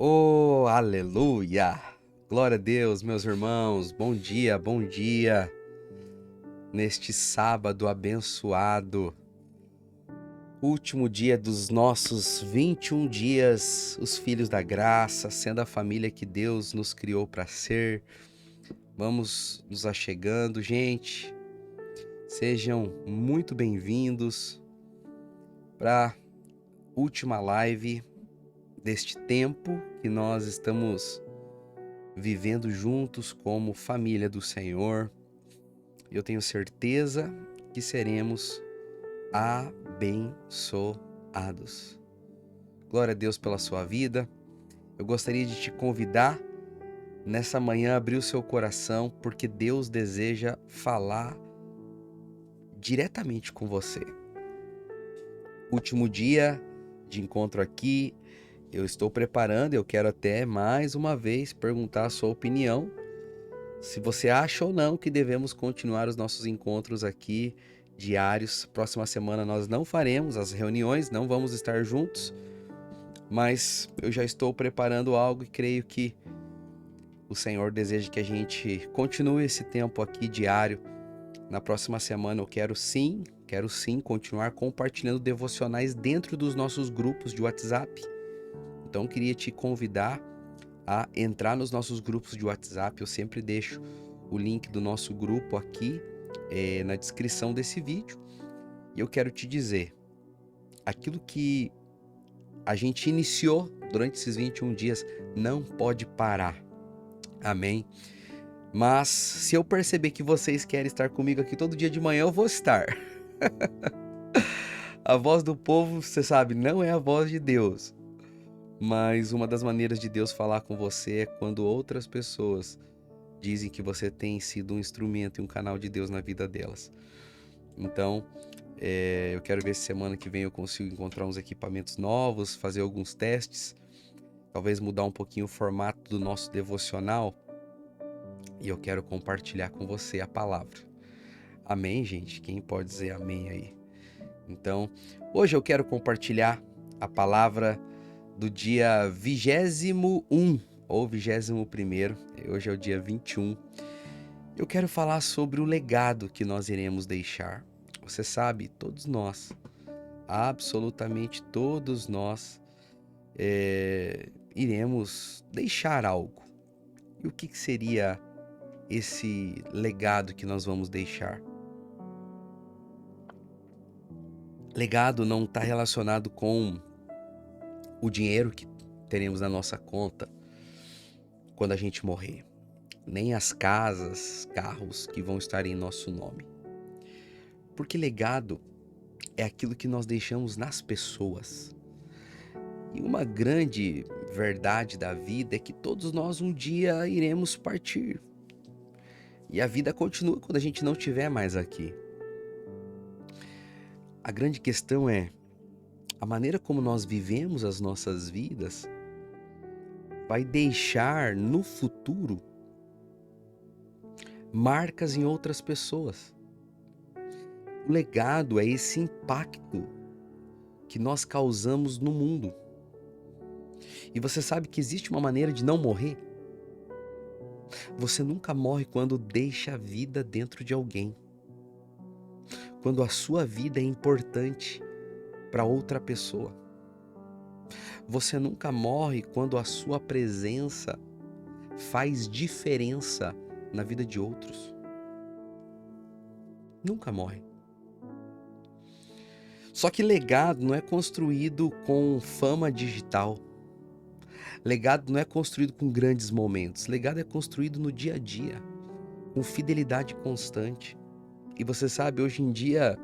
Oh, aleluia! Glória a Deus, meus irmãos. Bom dia, neste sábado abençoado. Último dia dos nossos 21 dias, os filhos da graça, sendo a família que Deus nos criou para ser. Vamos nos achegando, gente. Sejam muito bem-vindos para a última live deste tempo que nós estamos vivendo juntos como família do Senhor. Eu tenho certeza que seremos abençoados. Glória a Deus pela sua vida. Eu gostaria de te convidar nessa manhã a abrir o seu coração, porque Deus deseja falar diretamente com você. Último dia de encontro aqui, eu estou preparando, eu quero até mais uma vez perguntar a sua opinião, se você acha ou não que devemos continuar os nossos encontros aqui diários. Próxima semana nós não faremos as reuniões, não vamos estar juntos, mas eu já estou preparando algo e creio que o Senhor deseja que a gente continue esse tempo aqui diário. Na próxima semana eu quero sim continuar compartilhando devocionais dentro dos nossos grupos de WhatsApp. Então, queria te convidar a entrar nos nossos grupos de WhatsApp. Eu sempre deixo o link do nosso grupo aqui na descrição desse vídeo. E eu quero te dizer, aquilo que a gente iniciou durante esses 21 dias não pode parar. Amém? Mas se eu perceber que vocês querem estar comigo aqui todo dia de manhã, eu vou estar. A voz do povo, você sabe, não é a voz de Deus. Mas uma das maneiras de Deus falar com você é quando outras pessoas dizem que você tem sido um instrumento e um canal de Deus na vida delas. Então, eu quero ver se semana que vem eu consigo encontrar uns equipamentos novos, fazer alguns testes, talvez mudar um pouquinho o formato do nosso devocional. E eu quero compartilhar com você a palavra. Amém, gente? Quem pode dizer amém aí? Então, hoje eu quero compartilhar a palavra do dia 21 ou 21º, hoje é o dia 21. Eu quero falar sobre o legado que nós iremos deixar. Você sabe, todos nós, absolutamente todos nós, iremos deixar algo. E o que seria esse legado que nós vamos deixar? Legado não está relacionado com o dinheiro que teremos na nossa conta quando a gente morrer, nem as casas, carros que vão estar em nosso nome. Porque legado é aquilo que nós deixamos nas pessoas. E uma grande verdade da vida é que todos nós um dia iremos partir. E a vida continua quando a gente não estiver mais aqui. A grande questão é a maneira como nós vivemos as nossas vidas vai deixar no futuro marcas em outras pessoas. O legado é esse impacto que nós causamos no mundo. E você sabe que existe uma maneira de não morrer? Você nunca morre quando deixa a vida dentro de alguém. Quando a sua vida é importante para outra pessoa. Você nunca morre quando a sua presença faz diferença na vida de outros. Nunca morre. Só que legado não é construído com fama digital. Legado não é construído com grandes momentos. Legado é construído no dia a dia, com fidelidade constante. E você sabe, hoje em dia,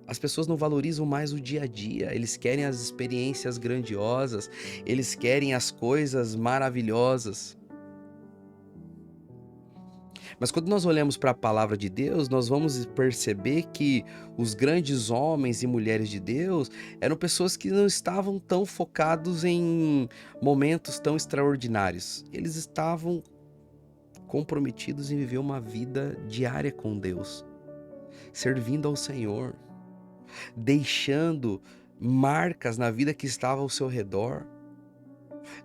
as pessoas não valorizam mais o dia a dia. Eles querem as experiências grandiosas, eles querem as coisas maravilhosas. Mas quando nós olhamos para a palavra de Deus, nós vamos perceber que os grandes homens e mulheres de Deus eram pessoas que não estavam tão focados em momentos tão extraordinários. Eles estavam comprometidos em viver uma vida diária com Deus, servindo ao Senhor, deixando marcas na vida que estava ao seu redor.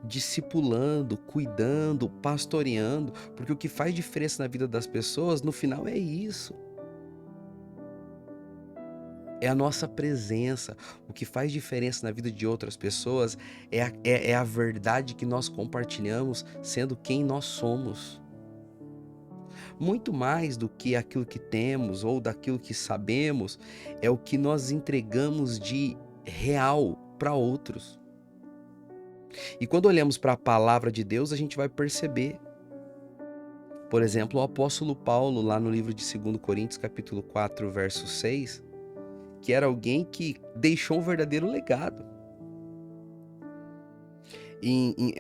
discipulando, cuidando, pastoreando, porque o que faz diferença na vida das pessoas, no final é isso. É a nossa presença. O que faz diferença na vida de outras pessoas é a verdade que nós compartilhamos, sendo quem nós somos. Muito mais do que aquilo que temos ou daquilo que sabemos, é o que nós entregamos de real para outros. E quando olhamos para a palavra de Deus, a gente vai perceber. Por exemplo, o apóstolo Paulo, lá no livro de 2 Coríntios, capítulo 4, verso 6, que era alguém que deixou um verdadeiro legado.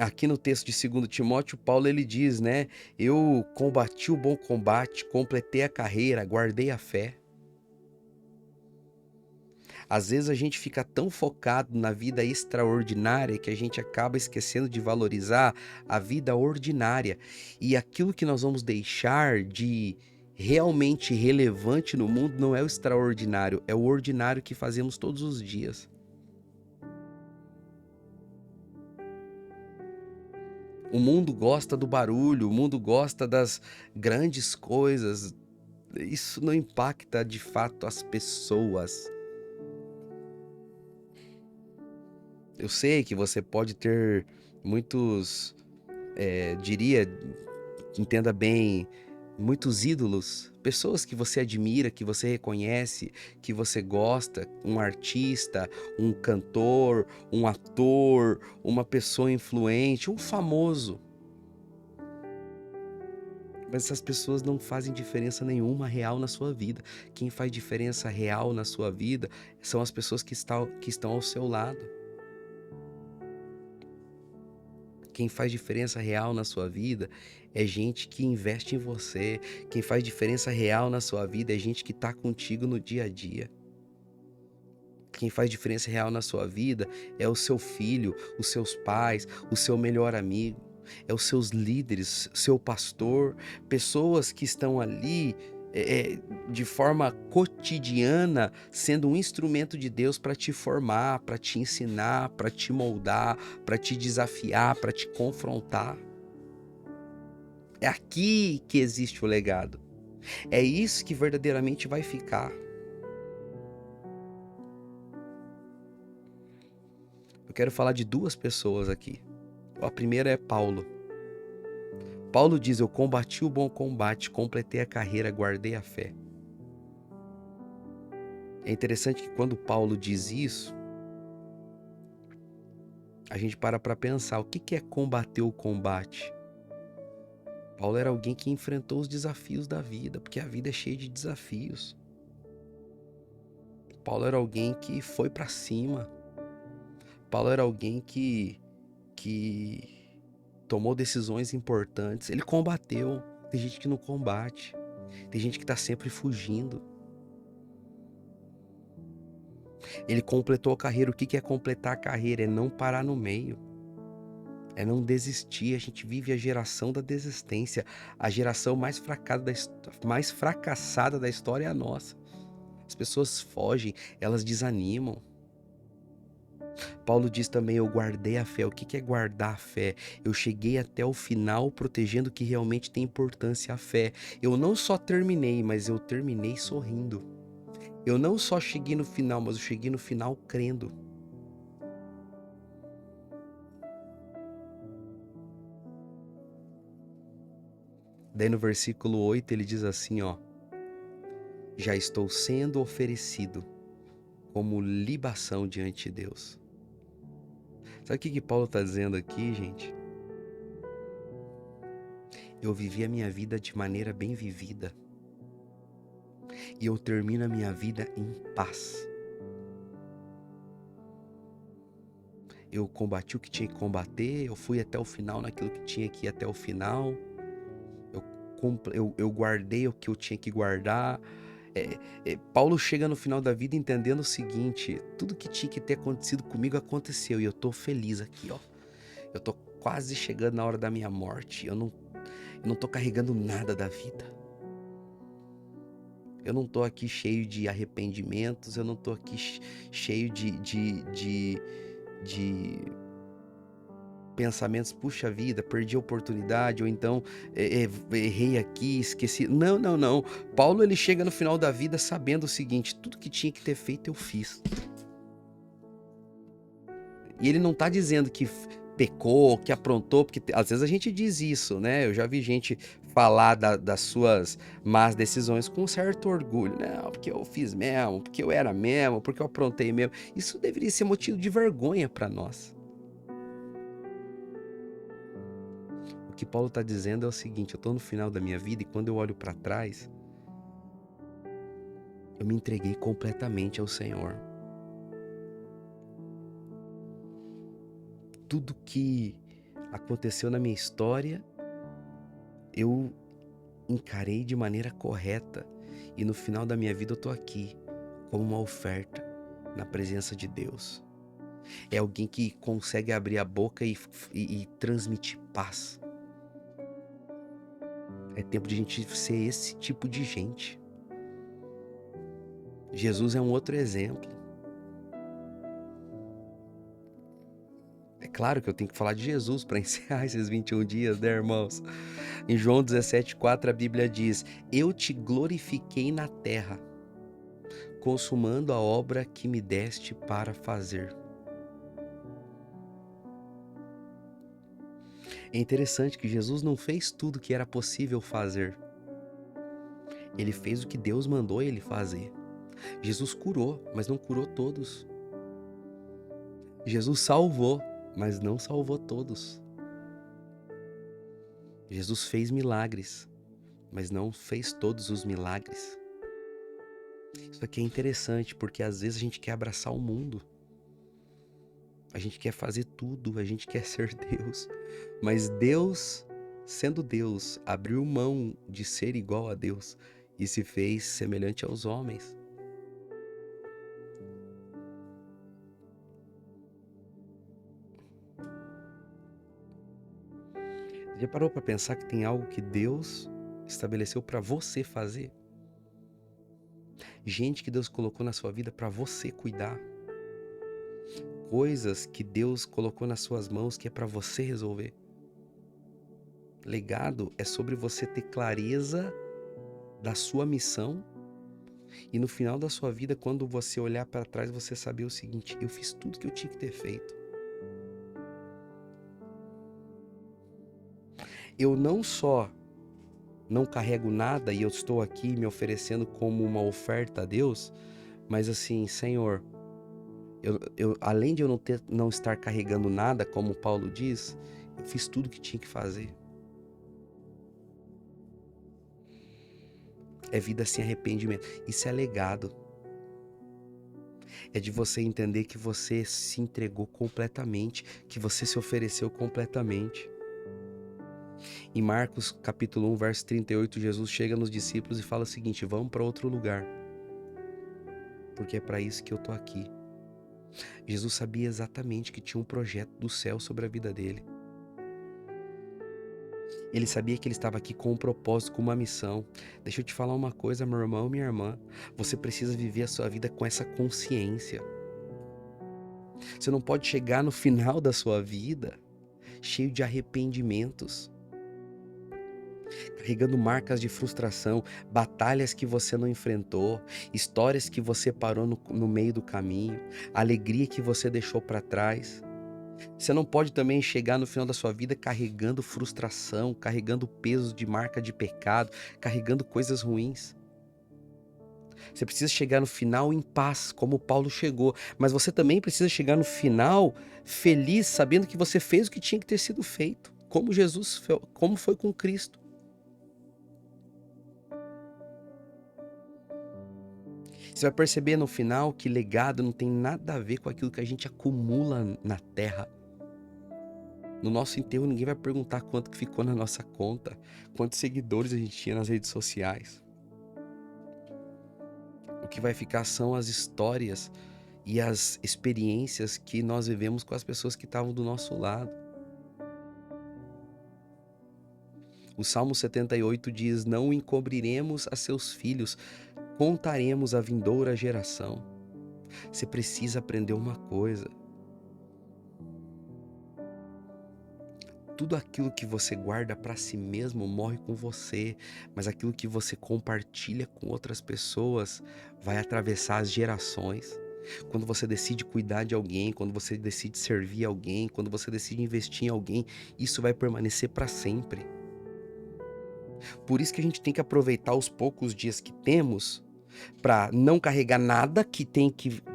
Aqui no texto de 2 Timóteo, Paulo ele diz, né? Eu combati o bom combate, completei a carreira, guardei a fé. Às vezes a gente fica tão focado na vida extraordinária que a gente acaba esquecendo de valorizar a vida ordinária. E aquilo que nós vamos deixar de realmente relevante no mundo não é o extraordinário, é o ordinário que fazemos todos os dias. O mundo gosta do barulho, o mundo gosta das grandes coisas. Isso não impacta de fato as pessoas. Eu sei que você pode ter muitos, diria, entenda bem, muitos ídolos, pessoas que você admira, que você reconhece, que você gosta, um artista, um cantor, um ator, uma pessoa influente, um famoso. Mas essas pessoas não fazem diferença nenhuma real na sua vida. Quem faz diferença real na sua vida são as pessoas que estão ao seu lado. Quem faz diferença real na sua vida é gente que investe em você. Quem faz diferença real na sua vida é gente que está contigo no dia a dia. Quem faz diferença real na sua vida é o seu filho, os seus pais, o seu melhor amigo, é os seus líderes, seu pastor, pessoas que estão ali de forma cotidiana, sendo um instrumento de Deus para te formar, para te ensinar, para te moldar, para te desafiar, para te confrontar. É aqui que existe o legado. É isso que verdadeiramente vai ficar. Eu quero falar de duas pessoas aqui. A primeira é Paulo. Paulo diz: eu combati o bom combate, completei a carreira, guardei a fé. É interessante que quando Paulo diz isso, a gente para pensar, o que é combater o combate? Paulo era alguém que enfrentou os desafios da vida, porque a vida é cheia de desafios. Paulo era alguém que foi para cima. Paulo era alguém que tomou decisões importantes. Ele combateu. Tem gente que não combate. Tem gente que está sempre fugindo. Ele completou a carreira. O que é completar a carreira? É não parar no meio. É não desistir. A gente vive a geração da desistência. A geração mais fracassada da história é a nossa. As pessoas fogem, elas desanimam. Paulo diz também: eu guardei a fé. O que é guardar a fé? Eu cheguei até o final protegendo o que realmente tem importância, a fé. Eu não só terminei, mas eu terminei sorrindo. Eu não só cheguei no final, mas eu cheguei no final crendo. Daí no versículo 8 ele diz assim, ó: já estou sendo oferecido como libação diante de Deus. Sabe o que Paulo está dizendo aqui, gente? Eu vivi a minha vida de maneira bem vivida. E eu termino a minha vida em paz. Eu combati o que tinha que combater, eu fui até o final naquilo que tinha que ir até o final. Eu guardei o que eu tinha que guardar. Paulo chega no final da vida entendendo o seguinte: tudo que tinha que ter acontecido comigo aconteceu, e eu tô feliz aqui, ó. Eu tô quase chegando na hora da minha morte. Eu não tô carregando nada da vida. Eu não tô aqui cheio de arrependimentos, eu não tô aqui cheio de pensamentos, puxa vida, perdi a oportunidade, ou então errei aqui, esqueci. Não, não, não. Paulo ele chega no final da vida sabendo o seguinte: tudo que tinha que ter feito eu fiz. E ele não tá dizendo que pecou, que aprontou, porque às vezes a gente diz isso, né? Eu já vi gente falar das suas más decisões com um certo orgulho. Não, porque eu fiz mesmo, porque eu era mesmo, porque eu aprontei mesmo. Isso deveria ser motivo de vergonha para nós. O que Paulo está dizendo é o seguinte: eu estou no final da minha vida e quando eu olho para trás, eu me entreguei completamente ao Senhor. Tudo que aconteceu na minha história, eu encarei de maneira correta. E no final da minha vida eu tô aqui, como uma oferta, na presença de Deus. É alguém que consegue abrir a boca e transmitir paz. É tempo de a gente ser esse tipo de gente. Jesus é um outro exemplo. É claro que eu tenho que falar de Jesus para encerrar esses 21 dias, né, irmãos? Em João 17,4 a Bíblia diz: eu te glorifiquei na terra, consumando a obra que me deste para fazer. É interessante que Jesus não fez tudo que era possível fazer. Ele fez o que Deus mandou ele fazer. Jesus curou, mas não curou todos. Jesus salvou, mas não salvou todos. Jesus fez milagres, mas não fez todos os milagres. Isso aqui é interessante porque às vezes a gente quer abraçar o mundo. A gente quer fazer tudo, a gente quer ser Deus. Mas Deus, sendo Deus, abriu mão de ser igual a Deus e se fez semelhante aos homens. Já parou para pensar que tem algo que Deus estabeleceu para você fazer? Gente que Deus colocou na sua vida para você cuidar. Coisas que Deus colocou nas suas mãos que é para você resolver. Legado é sobre você ter clareza da sua missão e no final da sua vida, quando você olhar para trás, você saber o seguinte: eu fiz tudo que eu tinha que ter feito. Eu não só não carrego nada e eu estou aqui me oferecendo como uma oferta a Deus, mas assim, Senhor, além de eu não estar carregando nada, como Paulo diz, eu fiz tudo que tinha que fazer. É vida sem arrependimento. Isso é legado. É de você entender que você se entregou completamente, que você se ofereceu completamente. Em Marcos capítulo 1, verso 38, Jesus chega nos discípulos e fala o seguinte: vamos para outro lugar, porque é para isso que eu tô aqui. Jesus sabia exatamente que tinha um projeto do céu sobre a vida dele. Ele sabia que ele estava aqui com um propósito, com uma missão. Deixa eu te falar uma coisa, meu irmão, minha irmã. Você precisa viver a sua vida com essa consciência. Você não pode chegar no final da sua vida cheio de arrependimentos, carregando marcas de frustração, batalhas que você não enfrentou, histórias que você parou no meio do caminho, alegria que você deixou para trás. Você não pode também chegar no final da sua vida carregando frustração, carregando peso de marca de pecado, carregando coisas ruins. Você precisa chegar no final em paz, como Paulo chegou, mas você também precisa chegar no final feliz, sabendo que você fez o que tinha que ter sido feito, como Jesus, como foi com Cristo. Você vai perceber no final que legado não tem nada a ver com aquilo que a gente acumula na terra. No nosso enterro ninguém vai perguntar quanto que ficou na nossa conta, quantos seguidores a gente tinha nas redes sociais. O que vai ficar são as histórias e as experiências que nós vivemos com as pessoas que estavam do nosso lado. O Salmo 78 diz: não encobriremos a seus filhos, contaremos a vindoura geração. Você precisa aprender uma coisa. tudo aquilo que você guarda para si mesmo morre com você, mas aquilo que você compartilha com outras pessoas vai atravessar as gerações. Quando você decide cuidar de alguém, quando você decide servir alguém, quando você decide investir em alguém, isso vai permanecer para sempre. Por isso que a gente tem que aproveitar os poucos dias que temos para não carregar nada que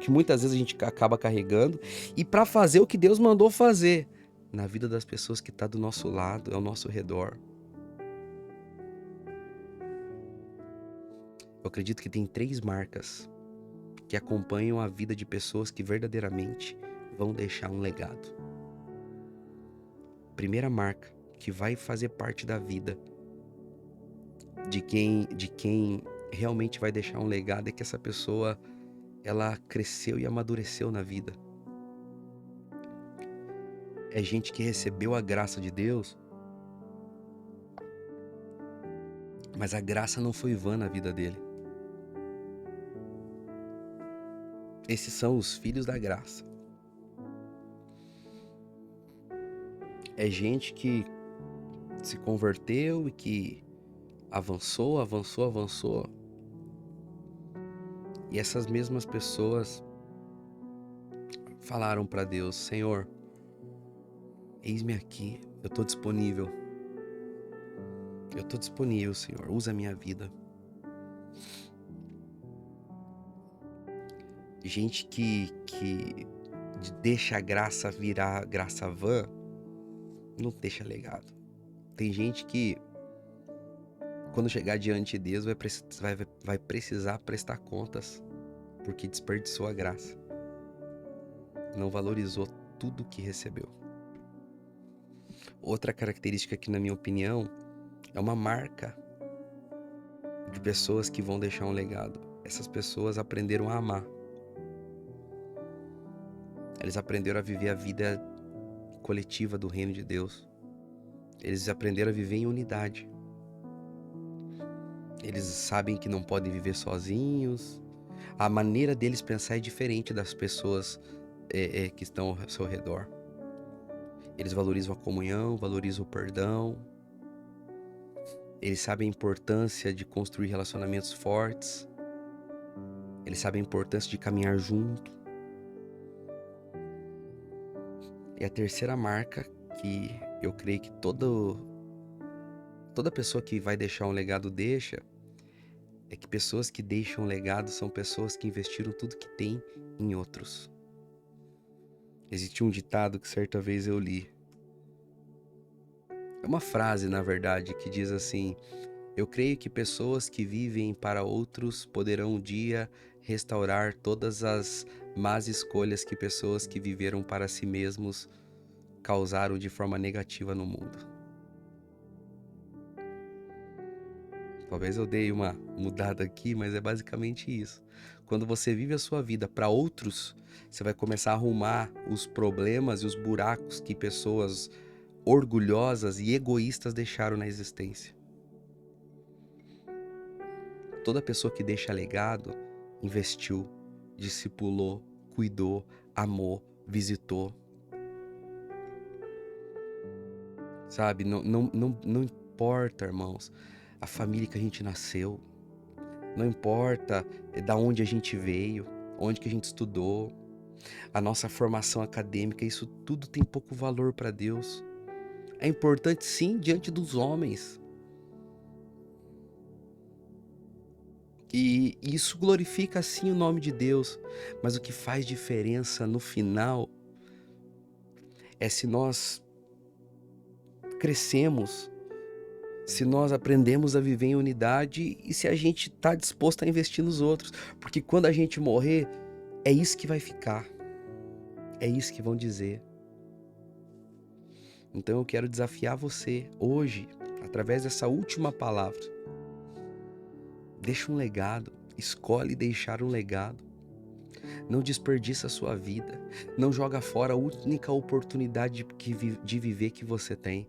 muitas vezes a gente acaba carregando e para fazer o que Deus mandou fazer na vida das pessoas que tá do nosso lado, ao nosso redor. Eu acredito que tem 3 marcas que acompanham a vida de pessoas que verdadeiramente vão deixar um legado. Primeira marca que vai fazer parte da vida de quem realmente vai deixar um legado é que essa pessoa, ela cresceu e amadureceu na vida. É gente que recebeu a graça de Deus, mas a graça não foi vã na vida dele. Esses são os filhos da graça. É gente que se converteu e que avançou, avançou, avançou. E essas mesmas pessoas falaram para Deus: Senhor, eis-me aqui, eu estou disponível. Eu estou disponível, Senhor, usa a minha vida. Gente que deixa a graça virar graça vã, não deixa legado. Tem gente que, quando chegar diante de Deus, vai precisar prestar contas, porque desperdiçou a graça. Não valorizou tudo que recebeu. Outra característica que, na minha opinião, é uma marca de pessoas que vão deixar um legado. Essas pessoas aprenderam a amar. Eles aprenderam a viver a vida coletiva do reino de Deus. Eles aprenderam a viver em unidade. Eles sabem que não podem viver sozinhos. A maneira deles pensar é diferente das pessoas que estão ao seu redor. Eles valorizam a comunhão, valorizam o perdão. Eles sabem a importância de construir relacionamentos fortes. Eles sabem a importância de caminhar junto. E a terceira marca que eu creio que toda pessoa que vai deixar um legado deixa, é que pessoas que deixam um legado são pessoas que investiram tudo que têm em outros. Existe um ditado que certa vez eu li. É uma frase, na verdade, que diz assim: eu creio que pessoas que vivem para outros poderão um dia restaurar todas as más escolhas que pessoas que viveram para si mesmos causaram de forma negativa no mundo. Talvez eu dei uma mudada aqui, mas é basicamente isso. Quando você vive a sua vida para outros, você vai começar a arrumar os problemas e os buracos que pessoas orgulhosas e egoístas deixaram na existência. Toda pessoa que deixa legado, investiu, discipulou, cuidou, amou, visitou. Sabe, não importa, irmãos, a família que a gente nasceu. Não importa da onde a gente veio, onde que a gente estudou, a nossa formação acadêmica, isso tudo tem pouco valor para Deus. É importante sim diante dos homens. E isso glorifica sim o nome de Deus, mas o que faz diferença no final é se nós crescemos, se nós aprendemos a viver em unidade e se a gente está disposto a investir nos outros. Porque quando a gente morrer, é isso que vai ficar, é isso que vão dizer. Então eu quero desafiar você hoje, através dessa última palavra. Deixa um legado, escolhe deixar um legado. Não desperdiça a sua vida, não joga fora a única oportunidade de viver que você tem.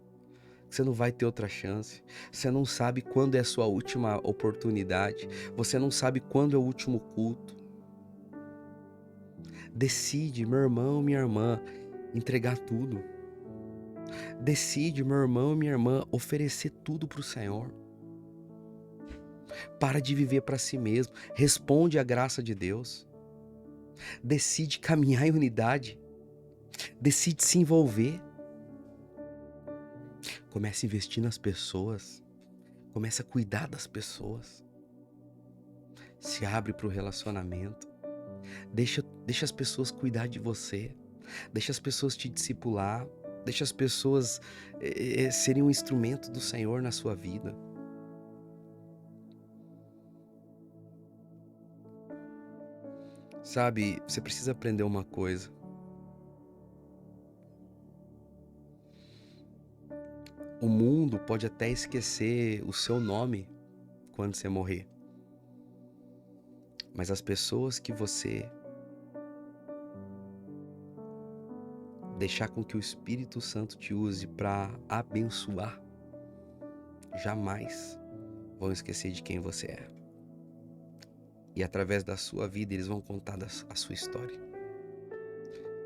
Você não vai ter outra chance, você não sabe quando é a sua última oportunidade, você não sabe quando é o último culto. Decide, meu irmão, minha irmã, entregar tudo. Decide, meu irmão e minha irmã, oferecer tudo para o Senhor. Para de viver para si mesmo. Responde à graça de Deus. Decide caminhar em unidade. Decide se envolver. Comece a investir nas pessoas. Comece a cuidar das pessoas. Se abre para o relacionamento. Deixa as pessoas cuidar de você. Deixa as pessoas te discipular. Deixa as pessoas serem um instrumento do Senhor na sua vida. Sabe, você precisa aprender uma coisa. O mundo pode até esquecer o seu nome quando você morrer. Mas as pessoas que você deixar com que o Espírito Santo te use para abençoar, jamais vão esquecer de quem você é. E através da sua vida eles vão contar a sua história.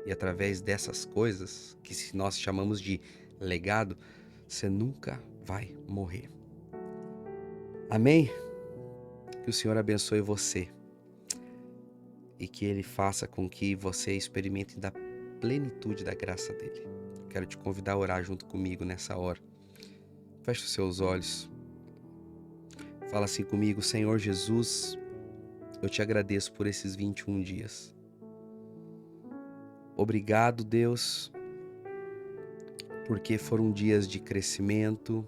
E através dessas coisas, que nós chamamos de legado, você nunca vai morrer. Amém? Que o Senhor abençoe você. E que Ele faça com que você experimente da plenitude da graça dEle. Quero te convidar a orar junto comigo nessa hora. Feche os seus olhos. Fala assim comigo: Senhor Jesus, eu te agradeço por esses 21 dias. Obrigado, Deus, porque foram dias de crescimento,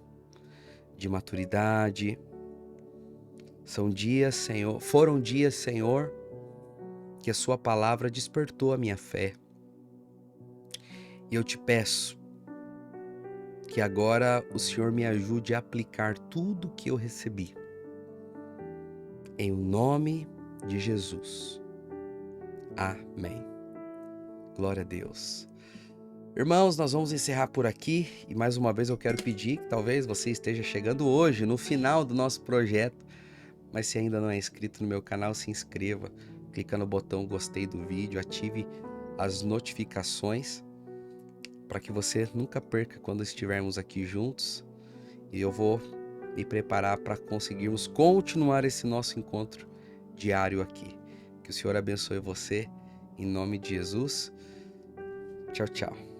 de maturidade. Foram dias, Senhor, que a sua palavra despertou a minha fé. E eu te peço que agora o Senhor me ajude a aplicar tudo que eu recebi. Em nome de Jesus. Amém. Glória a Deus. Irmãos, nós vamos encerrar por aqui. E mais uma vez eu quero pedir que talvez você esteja chegando hoje, no final do nosso projeto. Mas se ainda não é inscrito no meu canal, se inscreva. Clica no botão gostei do vídeo, ative as notificações para que você nunca perca quando estivermos aqui juntos. E eu vou me preparar para conseguirmos continuar esse nosso encontro diário aqui. Que o Senhor abençoe você, em nome de Jesus. Tchau, tchau.